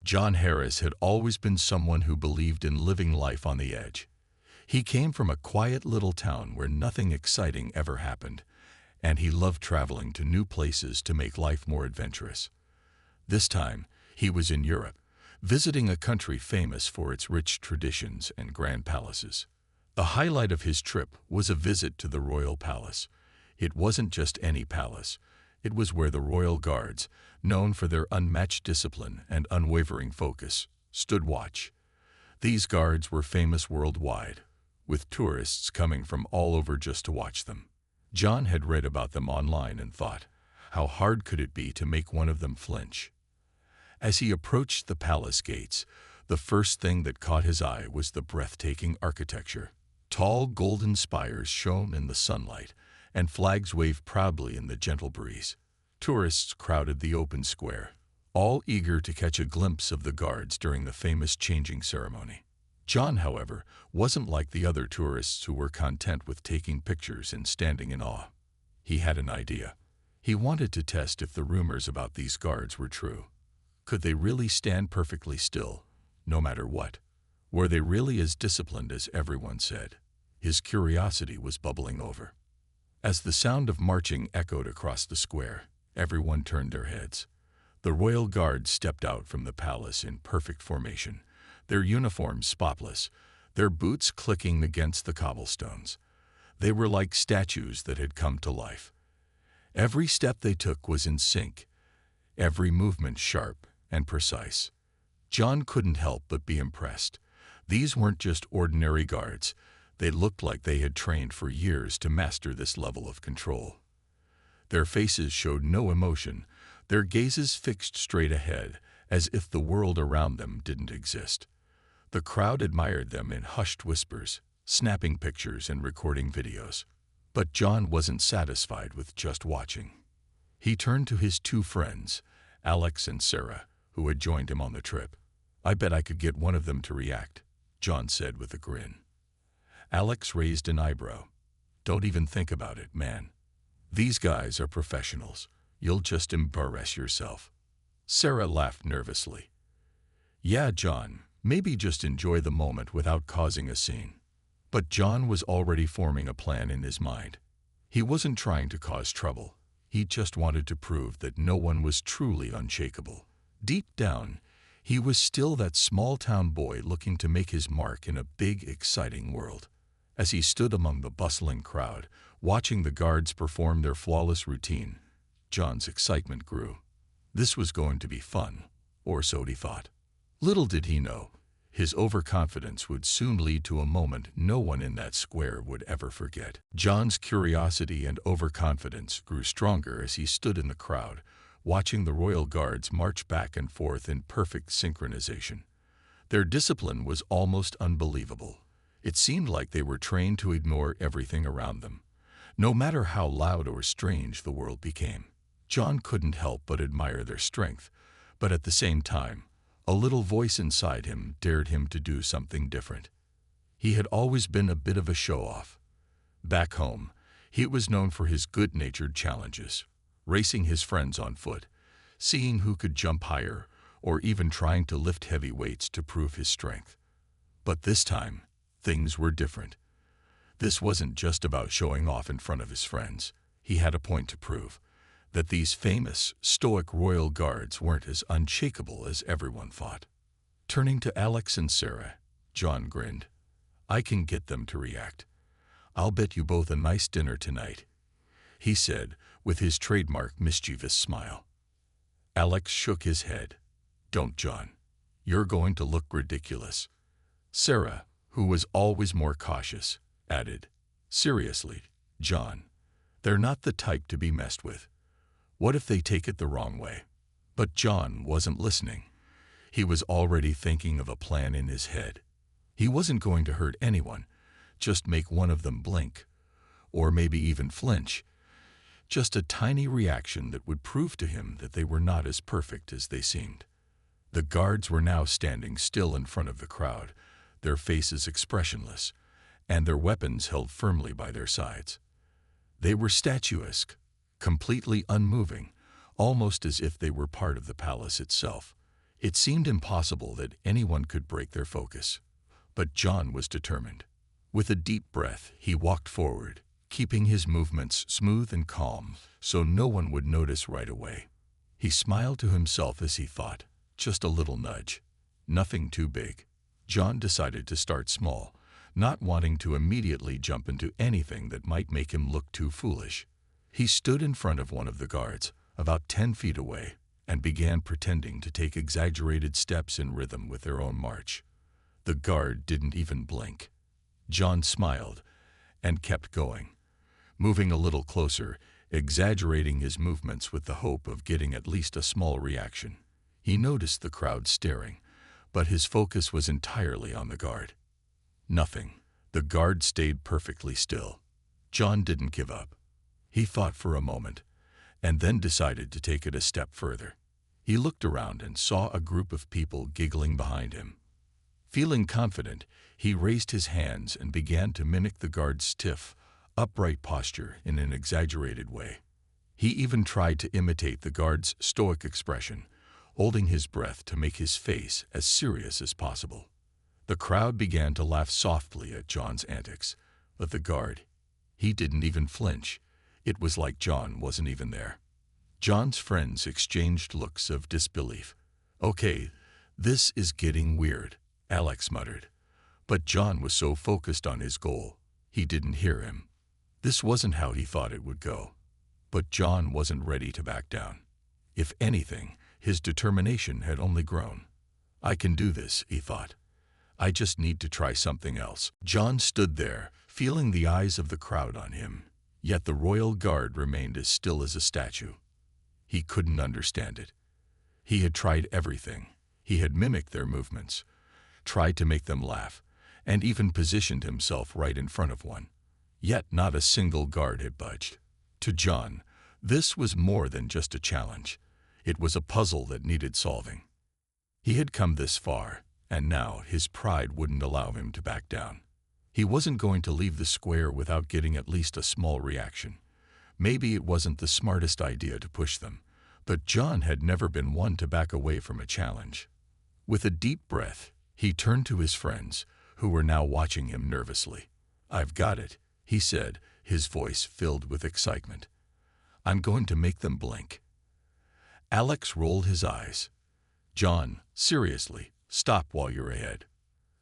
John Harris had always been someone who believed in living life on the edge. He came from a quiet little town where nothing exciting ever happened, and he loved traveling to new places to make life more adventurous. This time, he was in Europe, visiting a country famous for its rich traditions and grand palaces. The highlight of his trip was a visit to the royal palace. It wasn't just any palace. It was where the royal guards, known for their unmatched discipline and unwavering focus, stood watch. These guards were famous worldwide, with tourists coming from all over just to watch them. John had read about them online and thought, how hard could it be to make one of them flinch? As he approached the palace gates, the first thing that caught his eye was the breathtaking architecture. Tall golden spires shone in the sunlight, and flags waved proudly in the gentle breeze. Tourists crowded the open square, all eager to catch a glimpse of the guards during the famous changing ceremony. John, however, wasn't like the other tourists who were content with taking pictures and standing in awe. He had an idea. He wanted to test if the rumors about these guards were true. Could they really stand perfectly still, no matter what? Were they really as disciplined as everyone said? His curiosity was bubbling over. As the sound of marching echoed across the square, everyone turned their heads. The royal guards stepped out from the palace in perfect formation, their uniforms spotless, their boots clicking against the cobblestones. They were like statues that had come to life. Every step they took was in sync, every movement sharp and precise. John couldn't help but be impressed. These weren't just ordinary guards. They looked like they had trained for years to master this level of control. Their faces showed no emotion, their gazes fixed straight ahead, as if the world around them didn't exist. The crowd admired them in hushed whispers, snapping pictures and recording videos. But John wasn't satisfied with just watching. He turned to his two friends, Alex and Sarah, who had joined him on the trip. "I bet I could get one of them to react," John said with a grin. Alex raised an eyebrow. "Don't even think about it, man. These guys are professionals. You'll just embarrass yourself." Sarah laughed nervously. "Yeah, John, maybe just enjoy the moment without causing a scene." But John was already forming a plan in his mind. He wasn't trying to cause trouble. He just wanted to prove that no one was truly unshakable. Deep down, he was still that small-town boy looking to make his mark in a big, exciting world. As he stood among the bustling crowd, watching the guards perform their flawless routine, John's excitement grew. This was going to be fun, or so he thought. Little did he know, his overconfidence would soon lead to a moment no one in that square would ever forget. John's curiosity and overconfidence grew stronger as he stood in the crowd, watching the royal guards march back and forth in perfect synchronization. Their discipline was almost unbelievable. It seemed like they were trained to ignore everything around them, no matter how loud or strange the world became. John couldn't help but admire their strength, but at the same time, a little voice inside him dared him to do something different. He had always been a bit of a show-off. Back home, he was known for his good-natured challenges, racing his friends on foot, seeing who could jump higher, or even trying to lift heavy weights to prove his strength. But this time, things were different. This wasn't just about showing off in front of his friends. He had a point to prove, that these famous, stoic royal guards weren't as unshakable as everyone thought. Turning to Alex and Sarah, John grinned. "I can get them to react. I'll bet you both a nice dinner tonight," he said, with his trademark mischievous smile. Alex shook his head. "Don't, John. You're going to look ridiculous." Sarah, who was always more cautious, added, "Seriously, John, they're not the type to be messed with. What if they take it the wrong way?" But John wasn't listening. He was already thinking of a plan in his head. He wasn't going to hurt anyone, just make one of them blink, or maybe even flinch. Just a tiny reaction that would prove to him that they were not as perfect as they seemed. The guards were now standing still in front of the crowd, their faces expressionless, and their weapons held firmly by their sides. They were statuesque, completely unmoving, almost as if they were part of the palace itself. It seemed impossible that anyone could break their focus. But John was determined. With a deep breath, he walked forward, keeping his movements smooth and calm so no one would notice right away. He smiled to himself as he thought, just a little nudge. Nothing too big. John decided to start small, not wanting to immediately jump into anything that might make him look too foolish. He stood in front of one of the guards, about 10 feet away, and began pretending to take exaggerated steps in rhythm with their own march. The guard didn't even blink. John smiled and kept going, moving a little closer, exaggerating his movements with the hope of getting at least a small reaction. He noticed the crowd staring, but his focus was entirely on the guard. Nothing. The guard stayed perfectly still. John didn't give up. He thought for a moment, and then decided to take it a step further. He looked around and saw a group of people giggling behind him. Feeling confident, he raised his hands and began to mimic the guard's stiff, upright posture in an exaggerated way. He even tried to imitate the guard's stoic expression, holding his breath to make his face as serious as possible. The crowd began to laugh softly at John's antics, but the guard, he didn't even flinch. It was like John wasn't even there. John's friends exchanged looks of disbelief. "Okay, this is getting weird," Alex muttered. But John was so focused on his goal, he didn't hear him. This wasn't how he thought it would go. But John wasn't ready to back down. If anything, his determination had only grown. "I can do this," he thought. "I just need to try something else." John stood there, feeling the eyes of the crowd on him, yet the royal guard remained as still as a statue. He couldn't understand it. He had tried everything. He had mimicked their movements, tried to make them laugh, and even positioned himself right in front of one. Yet not a single guard had budged. To John, this was more than just a challenge. It was a puzzle that needed solving. He had come this far, and now his pride wouldn't allow him to back down. He wasn't going to leave the square without getting at least a small reaction. Maybe it wasn't the smartest idea to push them, but John had never been one to back away from a challenge. With a deep breath, he turned to his friends, who were now watching him nervously. "I've got it," he said, his voice filled with excitement. "I'm going to make them blink." Alex rolled his eyes. "John, seriously, stop while you're ahead."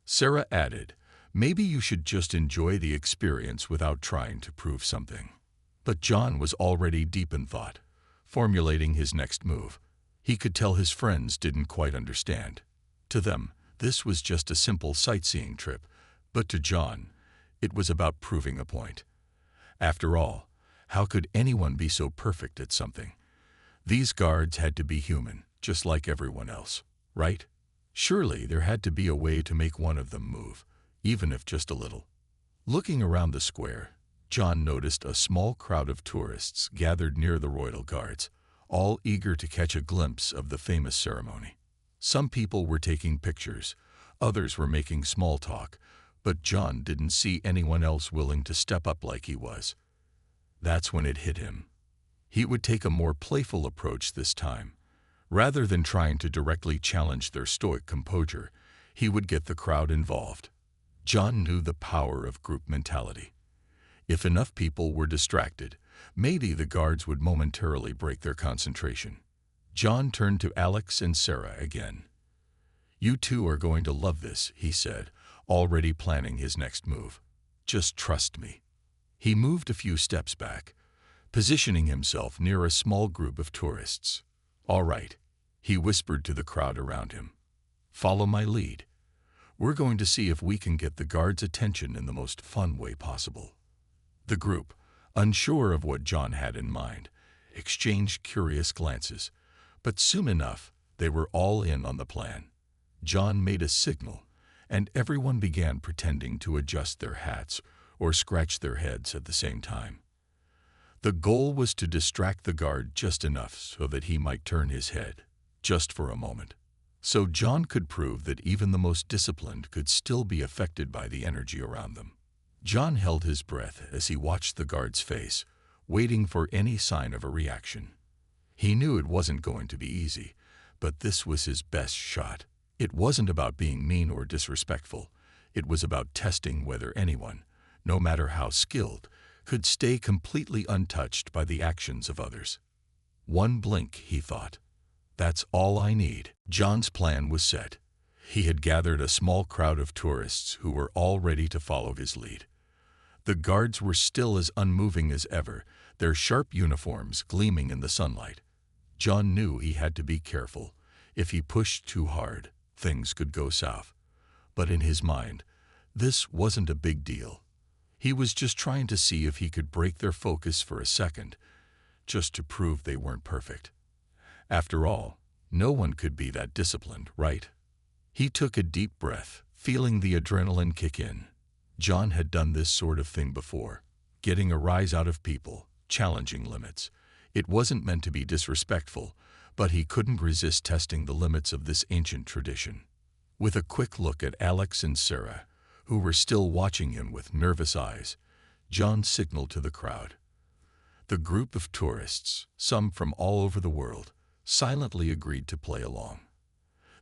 Sarah added, "Maybe you should just enjoy the experience without trying to prove something." But John was already deep in thought, formulating his next move. He could tell his friends didn't quite understand. To them, this was just a simple sightseeing trip, but to John, it was about proving a point. After all, how could anyone be so perfect at something? These guards had to be human, just like everyone else, right? Surely there had to be a way to make one of them move, even if just a little. Looking around the square, John noticed a small crowd of tourists gathered near the royal guards, all eager to catch a glimpse of the famous ceremony. Some people were taking pictures, others were making small talk, but John didn't see anyone else willing to step up like he was. That's when it hit him. He would take a more playful approach this time. Rather than trying to directly challenge their stoic composure, he would get the crowd involved. John knew the power of group mentality. If enough people were distracted, maybe the guards would momentarily break their concentration. John turned to Alex and Sarah again. "You two are going to love this," he said, already planning his next move. "Just trust me." He moved a few steps back, positioning himself near a small group of tourists. "All right," he whispered to the crowd around him. "Follow my lead. We're going to see if we can get the guards' attention in the most fun way possible." The group, unsure of what John had in mind, exchanged curious glances, but soon enough they were all in on the plan. John made a signal, and everyone began pretending to adjust their hats or scratch their heads at the same time. The goal was to distract the guard just enough so that he might turn his head, just for a moment. So John could prove that even the most disciplined could still be affected by the energy around them. John held his breath as he watched the guard's face, waiting for any sign of a reaction. He knew it wasn't going to be easy, but this was his best shot. It wasn't about being mean or disrespectful. It was about testing whether anyone, no matter how skilled, could stay completely untouched by the actions of others. One blink, he thought. That's all I need. John's plan was set. He had gathered a small crowd of tourists who were all ready to follow his lead. The guards were still as unmoving as ever, their sharp uniforms gleaming in the sunlight. John knew he had to be careful. If he pushed too hard, things could go south. But in his mind, this wasn't a big deal. He was just trying to see if he could break their focus for a second, just to prove they weren't perfect. After all, no one could be that disciplined, right? He took a deep breath, feeling the adrenaline kick in. John had done this sort of thing before, getting a rise out of people, challenging limits. It wasn't meant to be disrespectful, but he couldn't resist testing the limits of this ancient tradition. With a quick look at Alex and Sarah, who were still watching him with nervous eyes, John signaled to the crowd. The group of tourists, some from all over the world, silently agreed to play along.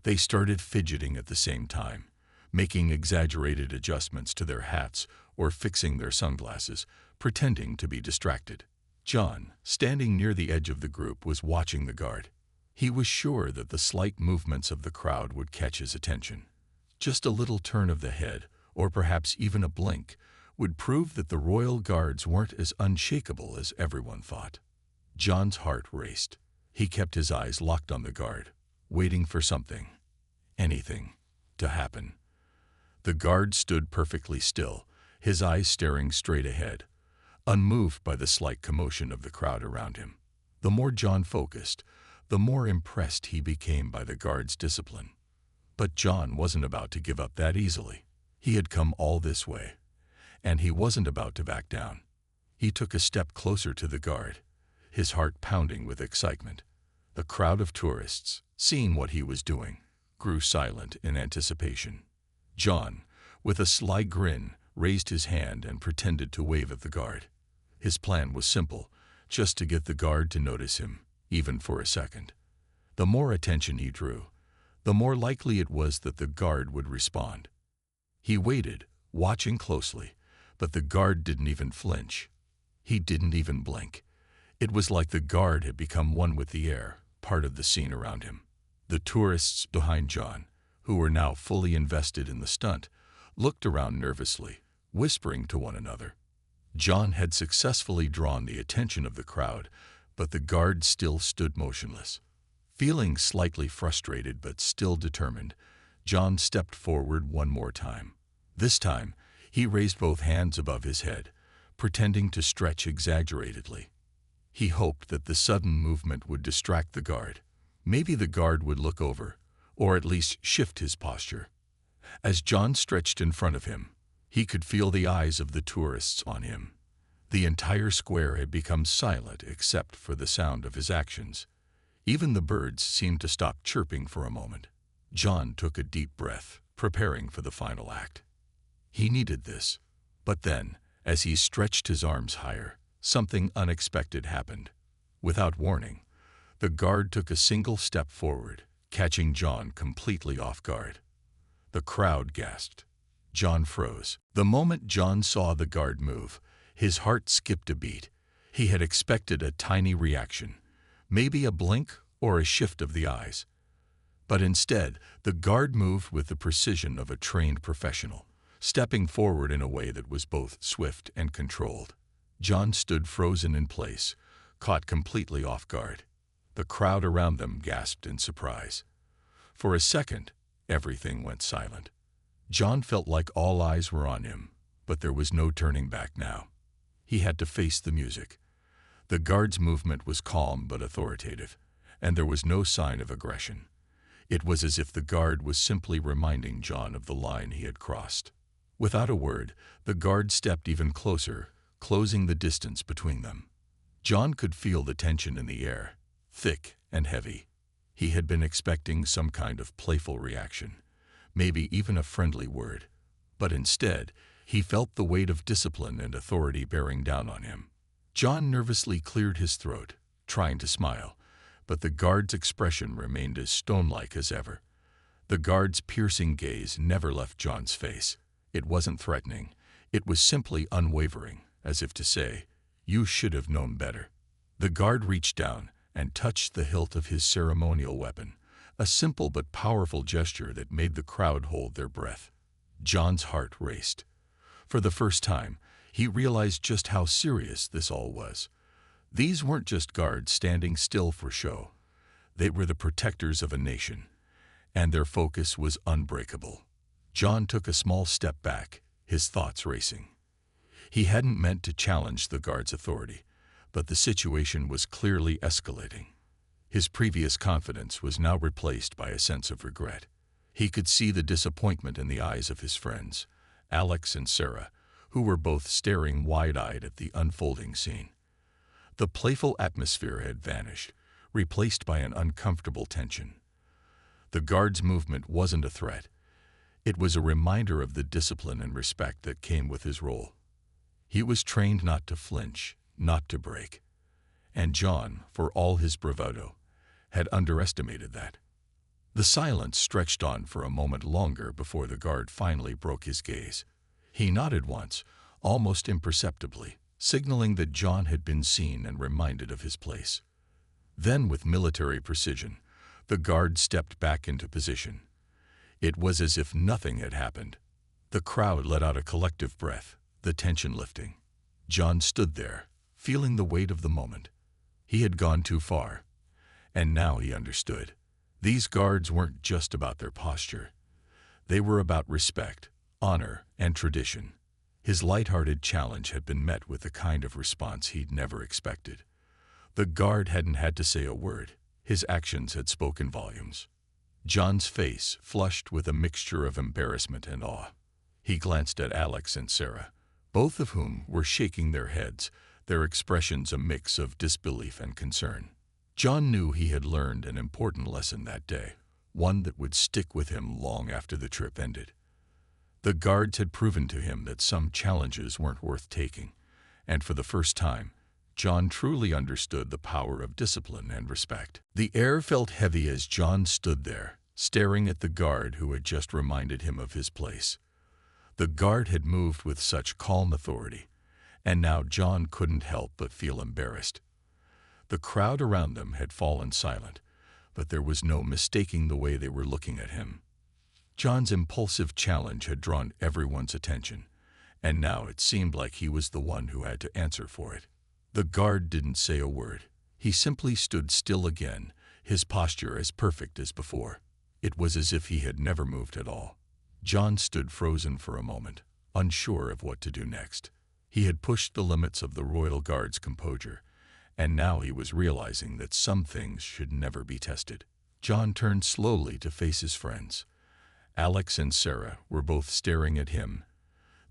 They started fidgeting at the same time, making exaggerated adjustments to their hats or fixing their sunglasses, pretending to be distracted. John, standing near the edge of the group, was watching the guard. He was sure that the slight movements of the crowd would catch his attention. Just a little turn of the head, or perhaps even a blink, would prove that the royal guards weren't as unshakable as everyone thought. John's heart raced. He kept his eyes locked on the guard, waiting for something, anything, to happen. The guard stood perfectly still, his eyes staring straight ahead, unmoved by the slight commotion of the crowd around him. The more John focused, the more impressed he became by the guard's discipline. But John wasn't about to give up that easily. He had come all this way, and he wasn't about to back down. He took a step closer to the guard, his heart pounding with excitement. The crowd of tourists, seeing what he was doing, grew silent in anticipation. John, with a sly grin, raised his hand and pretended to wave at the guard. His plan was simple, just to get the guard to notice him, even for a second. The more attention he drew, the more likely it was that the guard would respond. He waited, watching closely, but the guard didn't even flinch. He didn't even blink. It was like the guard had become one with the air, part of the scene around him. The tourists behind John, who were now fully invested in the stunt, looked around nervously, whispering to one another. John had successfully drawn the attention of the crowd, but the guard still stood motionless. Feeling slightly frustrated but still determined, John stepped forward one more time. This time, he raised both hands above his head, pretending to stretch exaggeratedly. He hoped that the sudden movement would distract the guard. Maybe the guard would look over, or at least shift his posture. As John stretched in front of him, he could feel the eyes of the tourists on him. The entire square had become silent except for the sound of his actions. Even the birds seemed to stop chirping for a moment. John took a deep breath, preparing for the final act. He needed this. But then, as he stretched his arms higher, something unexpected happened. Without warning, the guard took a single step forward, catching John completely off guard. The crowd gasped. John froze. The moment John saw the guard move, his heart skipped a beat. He had expected a tiny reaction, maybe a blink or a shift of the eyes. But instead, the guard moved with the precision of a trained professional, stepping forward in a way that was both swift and controlled. John stood frozen in place, caught completely off guard. The crowd around them gasped in surprise. For a second, everything went silent. John felt like all eyes were on him, but there was no turning back now. He had to face the music. The guard's movement was calm but authoritative, and there was no sign of aggression. It was as if the guard was simply reminding John of the line he had crossed. Without a word, the guard stepped even closer, closing the distance between them. John could feel the tension in the air, thick and heavy. He had been expecting some kind of playful reaction, maybe even a friendly word. But instead, he felt the weight of discipline and authority bearing down on him. John nervously cleared his throat, trying to smile, but the guard's expression remained as stone-like as ever. The guard's piercing gaze never left John's face. It wasn't threatening. It was simply unwavering, as if to say, "You should have known better." The guard reached down and touched the hilt of his ceremonial weapon, a simple but powerful gesture that made the crowd hold their breath. John's heart raced. For the first time, he realized just how serious this all was. These weren't just guards standing still for show. They were the protectors of a nation, and their focus was unbreakable. John took a small step back, his thoughts racing. He hadn't meant to challenge the guard's authority, but the situation was clearly escalating. His previous confidence was now replaced by a sense of regret. He could see the disappointment in the eyes of his friends, Alex and Sarah, who were both staring wide-eyed at the unfolding scene. The playful atmosphere had vanished, replaced by an uncomfortable tension. The guard's movement wasn't a threat. It was a reminder of the discipline and respect that came with his role. He was trained not to flinch, not to break. And John, for all his bravado, had underestimated that. The silence stretched on for a moment longer before the guard finally broke his gaze. He nodded once, almost imperceptibly, signaling that John had been seen and reminded of his place. Then, with military precision, the guard stepped back into position. It was as if nothing had happened. The crowd let out a collective breath, the tension lifting. John stood there, feeling the weight of the moment. He had gone too far, and now he understood. These guards weren't just about their posture. They were about respect, honor, and tradition. His light-hearted challenge had been met with the kind of response he'd never expected. The guard hadn't had to say a word. His actions had spoken volumes. John's face flushed with a mixture of embarrassment and awe. He glanced at Alex and Sarah, both of whom were shaking their heads, their expressions a mix of disbelief and concern. John knew he had learned an important lesson that day, one that would stick with him long after the trip ended. The guards had proven to him that some challenges weren't worth taking, and for the first time, John truly understood the power of discipline and respect. The air felt heavy as John stood there, staring at the guard who had just reminded him of his place. The guard had moved with such calm authority, and now John couldn't help but feel embarrassed. The crowd around them had fallen silent, but there was no mistaking the way they were looking at him. John's impulsive challenge had drawn everyone's attention, and now it seemed like he was the one who had to answer for it. The guard didn't say a word. He simply stood still again, his posture as perfect as before. It was as if he had never moved at all. John stood frozen for a moment, unsure of what to do next. He had pushed the limits of the Royal Guard's composure, and now he was realizing that some things should never be tested. John turned slowly to face his friends. Alex and Sarah were both staring at him,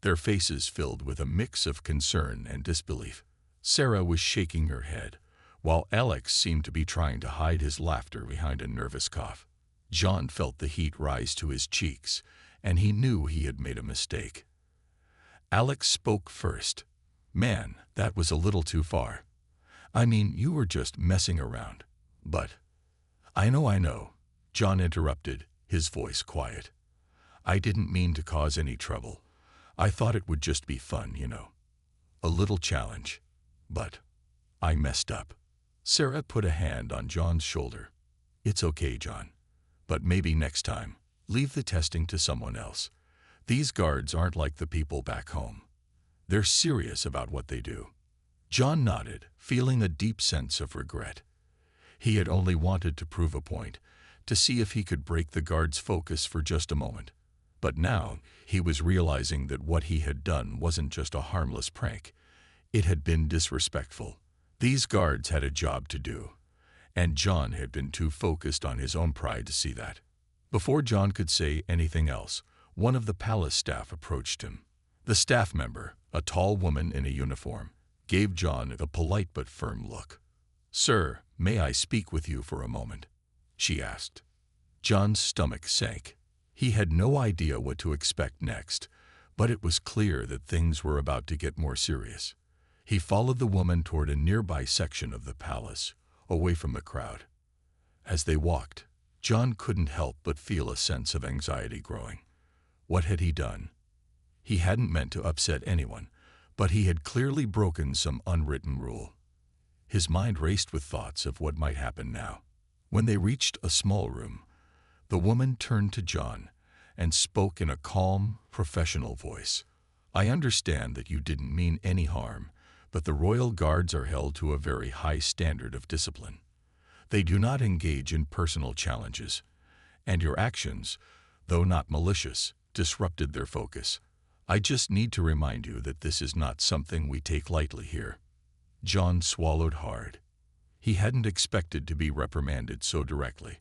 their faces filled with a mix of concern and disbelief. Sarah was shaking her head, while Alex seemed to be trying to hide his laughter behind a nervous cough. John felt the heat rise to his cheeks, and he knew he had made a mistake. Alex spoke first. "Man, that was a little too far. I mean, you were just messing around." "But—" I know," John interrupted, his voice quiet. "I didn't mean to cause any trouble. I thought it would just be fun, you know. A little challenge. But I messed up." Sarah put a hand on John's shoulder. "It's okay, John. But maybe next time, leave the testing to someone else. These guards aren't like the people back home. They're serious about what they do." John nodded, feeling a deep sense of regret. He had only wanted to prove a point, to see if he could break the guard's focus for just a moment. But now he was realizing that what he had done wasn't just a harmless prank. It had been disrespectful. These guards had a job to do, and John had been too focused on his own pride to see that. Before John could say anything else, one of the palace staff approached him. The staff member, a tall woman in a uniform, gave John a polite but firm look. "Sir, may I speak with you for a moment?" she asked. John's stomach sank. He had no idea what to expect next, but it was clear that things were about to get more serious. He followed the woman toward a nearby section of the palace, away from the crowd. As they walked, John couldn't help but feel a sense of anxiety growing. What had he done? He hadn't meant to upset anyone, but he had clearly broken some unwritten rule. His mind raced with thoughts of what might happen now. When they reached a small room, the woman turned to John and spoke in a calm, professional voice. "I understand that you didn't mean any harm, but the royal guards are held to a very high standard of discipline. They do not engage in personal challenges, and your actions, though not malicious, disrupted their focus. I just need to remind you that this is not something we take lightly here." John swallowed hard. He hadn't expected to be reprimanded so directly,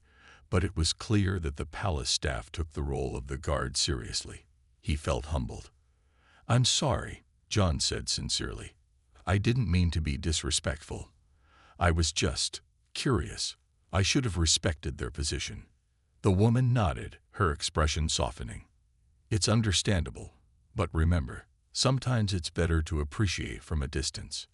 but it was clear that the palace staff took the role of the guard seriously. He felt humbled. "I'm sorry," John said sincerely. "I didn't mean to be disrespectful. I was just curious. I should have respected their position." The woman nodded, her expression softening. "It's understandable, but remember, sometimes it's better to appreciate from a distance."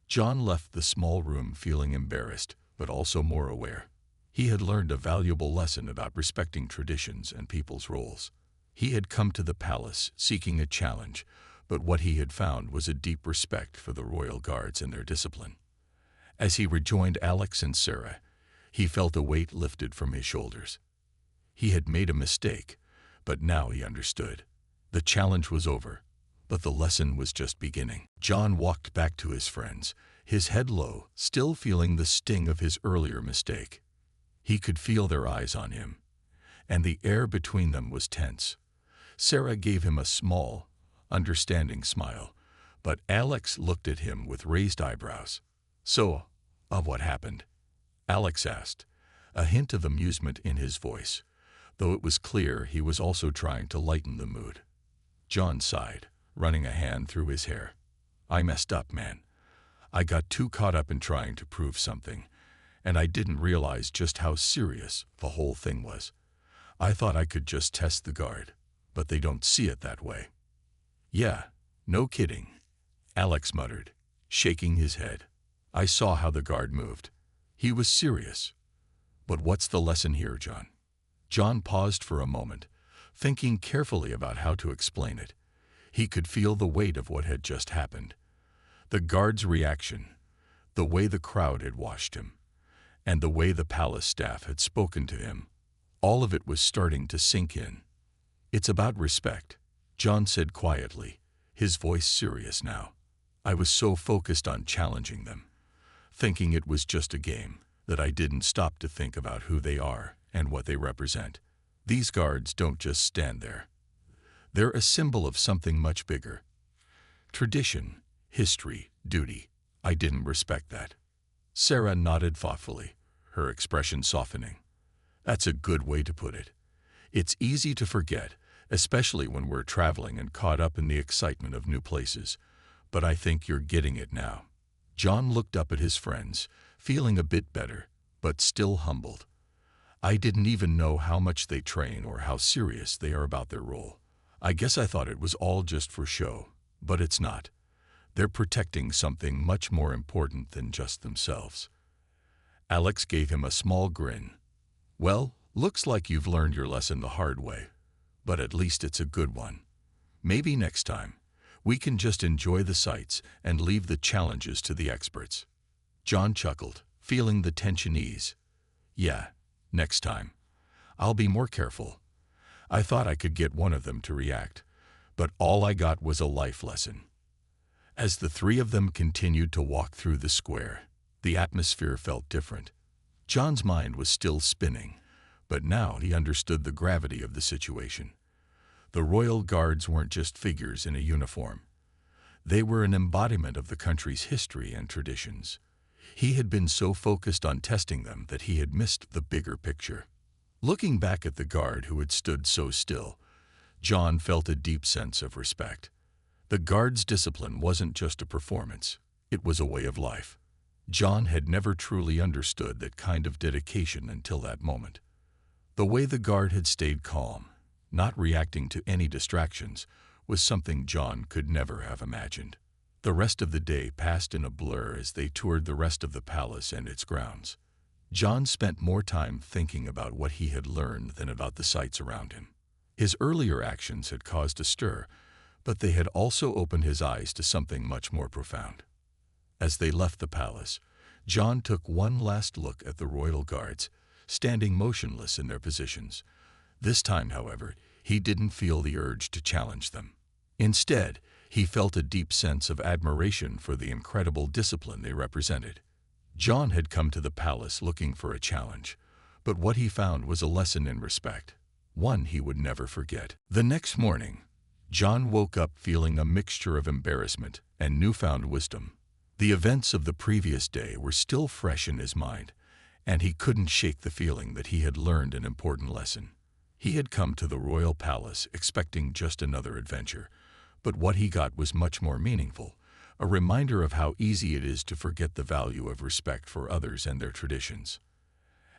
John left the small room feeling embarrassed, but also more aware. He had learned a valuable lesson about respecting traditions and people's roles. He had come to the palace seeking a challenge, but what he had found was a deep respect for the royal guards and their discipline. As he rejoined Alex and Sarah, he felt a weight lifted from his shoulders. He had made a mistake, but now he understood. The challenge was over, but the lesson was just beginning. John walked back to his friends, his head low, still feeling the sting of his earlier mistake. He could feel their eyes on him, and the air between them was tense. Sarah gave him a small, understanding smile, but Alex looked at him with raised eyebrows. "So, what happened?" Alex asked, a hint of amusement in his voice, though it was clear he was also trying to lighten the mood. John sighed, running a hand through his hair. "I messed up, man. I got too caught up in trying to prove something, and I didn't realize just how serious the whole thing was. I thought I could just test the guard, but they don't see it that way." "Yeah, no kidding," Alex muttered, shaking his head. "I saw how the guard moved. He was serious. But what's the lesson here, John?" John paused for a moment, thinking carefully about how to explain it. He could feel the weight of what had just happened. The guard's reaction, the way the crowd had watched him, and the way the palace staff had spoken to him. All of it was starting to sink in. "It's about respect," John said quietly, his voice serious now. "I was so focused on challenging them, thinking it was just a game, that I didn't stop to think about who they are and what they represent. These guards don't just stand there. They're a symbol of something much bigger. Tradition, history, duty. I didn't respect that." Sarah nodded thoughtfully, her expression softening. "That's a good way to put it. It's easy to forget, especially when we're traveling and caught up in the excitement of new places, but I think you're getting it now." John looked up at his friends, feeling a bit better, but still humbled. "I didn't even know how much they train or how serious they are about their role. I guess I thought it was all just for show, but it's not. They're protecting something much more important than just themselves." Alex gave him a small grin. "Well, looks like you've learned your lesson the hard way, but at least it's a good one. Maybe next time, we can just enjoy the sights and leave the challenges to the experts." John chuckled, feeling the tension ease. "Yeah, next time. I'll be more careful. I thought I could get one of them to react, but all I got was a life lesson." As the three of them continued to walk through the square, the atmosphere felt different. John's mind was still spinning, but now he understood the gravity of the situation. The royal guards weren't just figures in a uniform. They were an embodiment of the country's history and traditions. He had been so focused on testing them that he had missed the bigger picture. Looking back at the guard who had stood so still, John felt a deep sense of respect. The guard's discipline wasn't just a performance, it was a way of life. John had never truly understood that kind of dedication until that moment. The way the guard had stayed calm, not reacting to any distractions, was something John could never have imagined. The rest of the day passed in a blur as they toured the rest of the palace and its grounds. John spent more time thinking about what he had learned than about the sights around him. His earlier actions had caused a stir, but they had also opened his eyes to something much more profound. As they left the palace, John took one last look at the royal guards, standing motionless in their positions. This time, however, he didn't feel the urge to challenge them. Instead, he felt a deep sense of admiration for the incredible discipline they represented. John had come to the palace looking for a challenge, but what he found was a lesson in respect, one he would never forget. The next morning, John woke up feeling a mixture of embarrassment and newfound wisdom. The events of the previous day were still fresh in his mind, and he couldn't shake the feeling that he had learned an important lesson. He had come to the royal palace expecting just another adventure, but what he got was much more meaningful, a reminder of how easy it is to forget the value of respect for others and their traditions.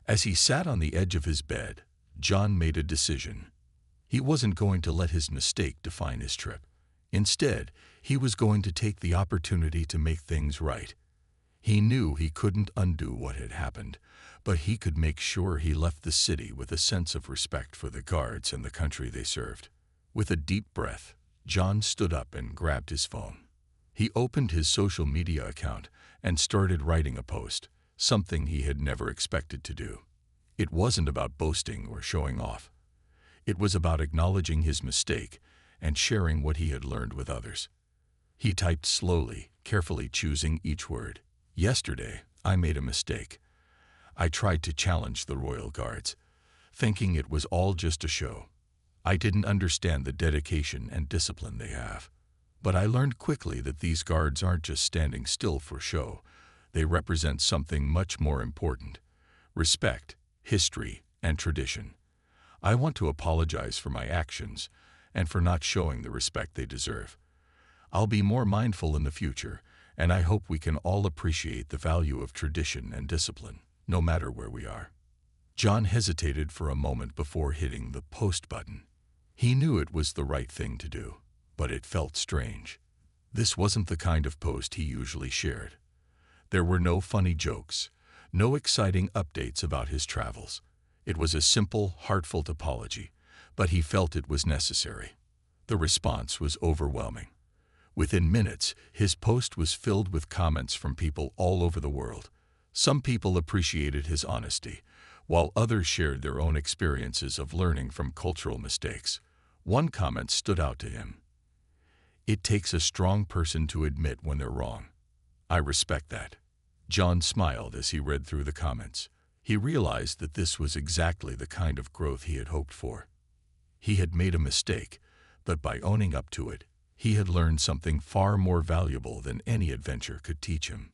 As he sat on the edge of his bed, John made a decision. He wasn't going to let his mistake define his trip. Instead, he was going to take the opportunity to make things right. He knew he couldn't undo what had happened, but he could make sure he left the city with a sense of respect for the guards and the country they served. With a deep breath, John stood up and grabbed his phone. He opened his social media account and started writing a post, something he had never expected to do. It wasn't about boasting or showing off. It was about acknowledging his mistake and sharing what he had learned with others. He typed slowly, carefully choosing each word. Yesterday, I made a mistake. I tried to challenge the royal guards, thinking it was all just a show. I didn't understand the dedication and discipline they have. But I learned quickly that these guards aren't just standing still for show. They represent something much more important: respect, history, and tradition. I want to apologize for my actions and for not showing the respect they deserve. I'll be more mindful in the future, and I hope we can all appreciate the value of tradition and discipline, no matter where we are. John hesitated for a moment before hitting the post button. He knew it was the right thing to do, but it felt strange. This wasn't the kind of post he usually shared. There were no funny jokes, no exciting updates about his travels. It was a simple, heartfelt apology, but he felt it was necessary. The response was overwhelming. Within minutes, his post was filled with comments from people all over the world. Some people appreciated his honesty, while others shared their own experiences of learning from cultural mistakes. One comment stood out to him. "It takes a strong person to admit when they're wrong. I respect that." John smiled as he read through the comments. He realized that this was exactly the kind of growth he had hoped for. He had made a mistake, but by owning up to it, he had learned something far more valuable than any adventure could teach him.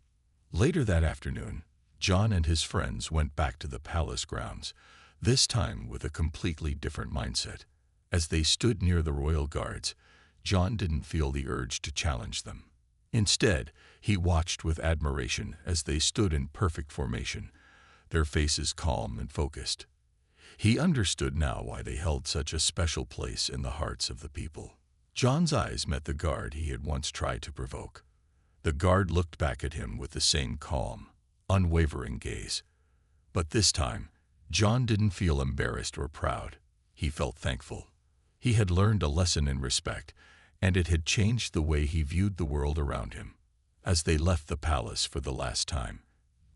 Later that afternoon, John and his friends went back to the palace grounds, this time with a completely different mindset. As they stood near the royal guards, John didn't feel the urge to challenge them. Instead, he watched with admiration as they stood in perfect formation, their faces calm and focused. He understood now why they held such a special place in the hearts of the people. John's eyes met the guard he had once tried to provoke. The guard looked back at him with the same calm, unwavering gaze. But this time, John didn't feel embarrassed or proud. He felt thankful. He had learned a lesson in respect, and it had changed the way he viewed the world around him. As they left the palace for the last time,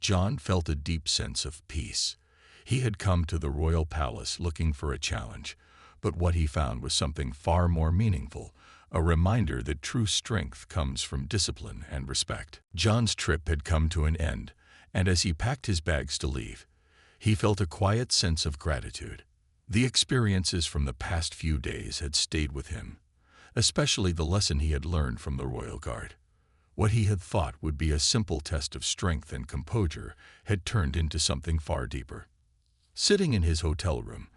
John felt a deep sense of peace. He had come to the royal palace looking for a challenge, but what he found was something far more meaningful, a reminder that true strength comes from discipline and respect. John's trip had come to an end, and as he packed his bags to leave, he felt a quiet sense of gratitude. The experiences from the past few days had stayed with him, especially the lesson he had learned from the royal guard. What he had thought would be a simple test of strength and composure had turned into something far deeper. Sitting in his hotel room,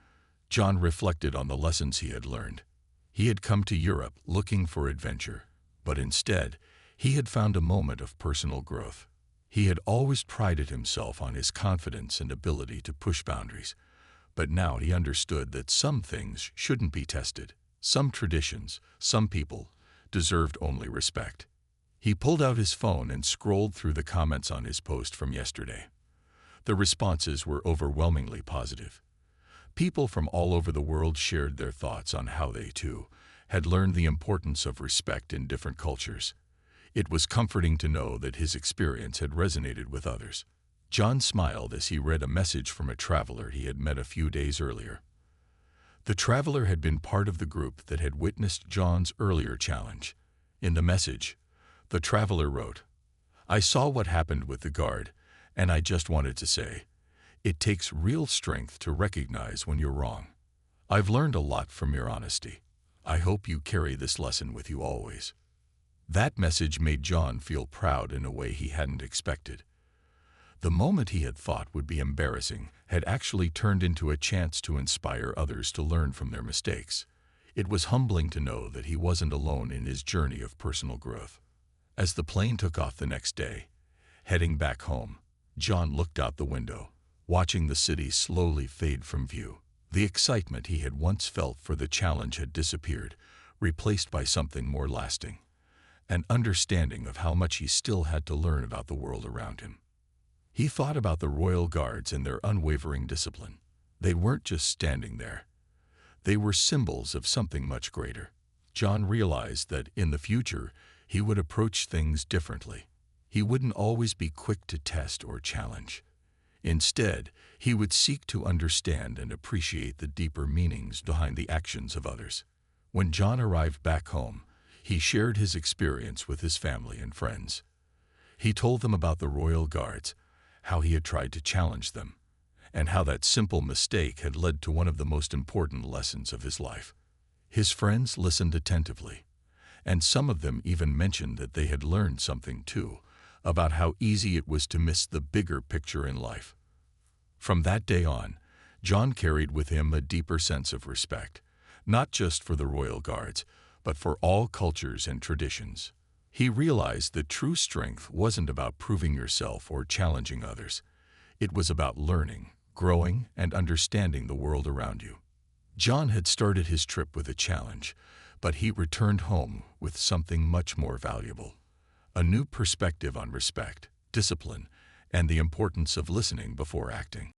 John reflected on the lessons he had learned. He had come to Europe looking for adventure, but instead, he had found a moment of personal growth. He had always prided himself on his confidence and ability to push boundaries, but now he understood that some things shouldn't be tested. Some traditions, some people, deserved only respect. He pulled out his phone and scrolled through the comments on his post from yesterday. The responses were overwhelmingly positive. People from all over the world shared their thoughts on how they, too, had learned the importance of respect in different cultures. It was comforting to know that his experience had resonated with others. John smiled as he read a message from a traveler he had met a few days earlier. The traveler had been part of the group that had witnessed John's earlier challenge. In the message, the traveler wrote, "I saw what happened with the guard, and I just wanted to say, it takes real strength to recognize when you're wrong. I've learned a lot from your honesty. I hope you carry this lesson with you always." That message made John feel proud in a way he hadn't expected. The moment he had thought would be embarrassing had actually turned into a chance to inspire others to learn from their mistakes. It was humbling to know that he wasn't alone in his journey of personal growth. As the plane took off the next day, heading back home, John looked out the window, watching the city slowly fade from view. The excitement he had once felt for the challenge had disappeared, replaced by something more lasting, an understanding of how much he still had to learn about the world around him. He thought about the royal guards and their unwavering discipline. They weren't just standing there. They were symbols of something much greater. John realized that in the future, he would approach things differently. He wouldn't always be quick to test or challenge. Instead, he would seek to understand and appreciate the deeper meanings behind the actions of others. When John arrived back home, he shared his experience with his family and friends. He told them about the royal guards, how he had tried to challenge them, and how that simple mistake had led to one of the most important lessons of his life. His friends listened attentively, and some of them even mentioned that they had learned something too, about how easy it was to miss the bigger picture in life. From that day on, John carried with him a deeper sense of respect, not just for the royal guards, but for all cultures and traditions. He realized that true strength wasn't about proving yourself or challenging others. It was about learning, growing, and understanding the world around you. John had started his trip with a challenge, but he returned home with something much more valuable: a new perspective on respect, discipline, and the importance of listening before acting.